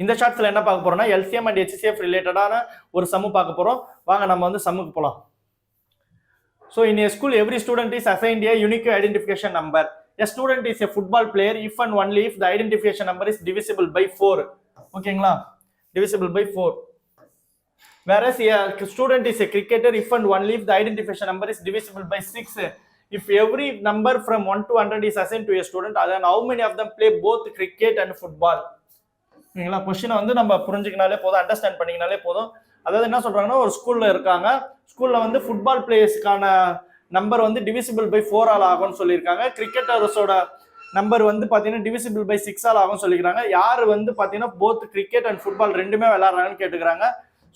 இந்த ஷார்ட்ஸ்ல என்ன பார்க்க போறோம்னா எல்சிஎம் அண்ட் ஹெச்சிஎஃப் ரிலேட்டடான ஒரு சம்மு பார்க்க போறோம். வாங்க நம்ம வந்து சம்முக்கு போலாம். So in a school, every student is assigned a unique identification number. A student is a football player if and only if the identification number is divisible by 4. ஓகேங்களா, divisible by 4. Whereas a student is a cricketer if and only if the identification number is divisible by 6. If every number from 1 to 100 is assigned to a student, then how many of them play both cricket and football? ஓகேங்களா, கொஸ்டினை வந்து நம்ம புரிஞ்சுக்கினாலே போதும், understand பண்ணிக்கினாலே போதும். அதாவது என்ன சொல்றாங்கன்னா, ஒரு ஸ்கூல்ல இருக்காங்க, ஸ்கூல்ல வந்து ஃபுட்பால் பிளேயர்ஸ்க்கான நம்பர் வந்து டிவிசிபிள் பை 4 ஆல் ஆகும்னு சொல்லியிருக்காங்க. கிரிக்கெட்டர்ஸோட நம்பர் வந்து பார்த்தீங்கன்னா டிவிசிபிள் பை 6 ஆல் ஆகும்னு சொல்லிக்கிறாங்க. யார் வந்து பார்த்தீங்கன்னா போத் கிரிக்கெட் அண்ட் ஃபுட்பால் ரெண்டுமே விளையாடுறாங்கன்னு கேட்டுக்கிறாங்க.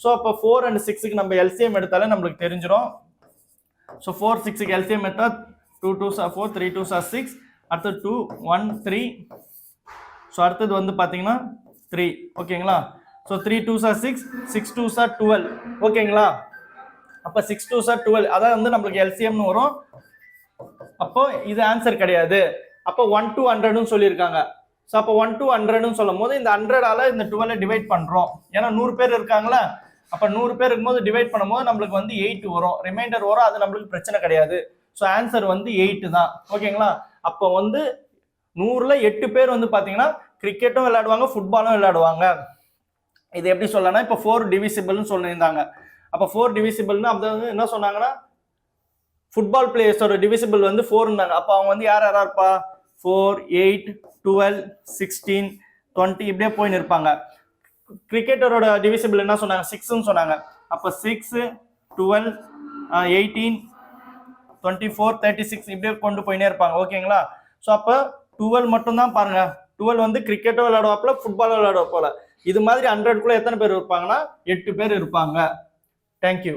ஸோ அப்போ 4 and 6க்கு நம்ம எல்சிஎம் எடுத்தாலே நம்மளுக்கு தெரிஞ்சிடும். ஸோ 4 6க்கு எல்சிஎம் எடுத்தால் 2 2s are 4, 3 2s are 6, அடுத்தது 2 1 3. ஸோ அடுத்தது வந்து பார்த்தீங்கன்னா 3. ஓகேங்களா, so 3 2s are 6, 6 2s are 12. ஓகேங்களா, அப்போ 6 2s are 12, அதான் வந்து நம்மளுக்கு எல்சிஎம்னு வரும். அப்போ இது ஆன்சர் கிடையாது. அப்போ 1 to 100ன்னு சொல்லியிருக்காங்க. ஸோ அப்போ 1 to 100ன்னு சொல்லும் போது இந்த 100ஆல இந்த 12 டிவைட் பண்ணுறோம். ஏன்னா 100 பேர் இருக்காங்களா, அப்போ 100 பேர் இருக்கும்போது டிவைட் பண்ணும்போது நம்மளுக்கு வந்து 8 வரும், ரிமைண்டர் வரும். அது நம்மளுக்கு பிரச்சனை கிடையாது. ஸோ ஆன்சர் வந்து 8 தான். ஓகேங்களா, அப்போ வந்து 100ல் 8 பேர் வந்து பார்த்தீங்கன்னா கிரிக்கெட்டும் விளையாடுவாங்க, ஃபுட்பாலும் விளையாடுவாங்க. இது எப்படி சொல்லலாம்னா, இப்போ 4 டிவிசிபிள்னு சொல்லியிருந்தாங்க. அப்போ 4 டிவிசிபிள்னு அப்போ வந்து என்ன சொன்னாங்கன்னா, ஃபுட்பால் பிளேயர்ஸோட டிவிசிபிள் வந்து 4 இருந்தாங்க. அப்போ அவங்க வந்து யார் யாரா இருப்பா, 4 8 12 16 20 இப்படியே போயின்னு இருப்பாங்க. கிரிக்கெட்டரோட டிவிசிபிள் என்ன சொன்னாங்க, 6ன்னு சொன்னாங்க. அப்போ 6 12 18 24 36 இப்படியே கொண்டு போயினே இருப்பாங்க. ஓகேங்களா, ஸோ அப்போ 12 மட்டும் தான் பாருங்க. 12 வந்து கிரிக்கெட்டும் விளையாடுவாப்புல, ஃபுட்பாலும் விளையாடுவாப்புல. இது மாதிரி 100க்குள்ள எத்தனை பேர் இருப்பாங்கன்னா 8 பேர் இருப்பாங்க. தேங்க்யூ.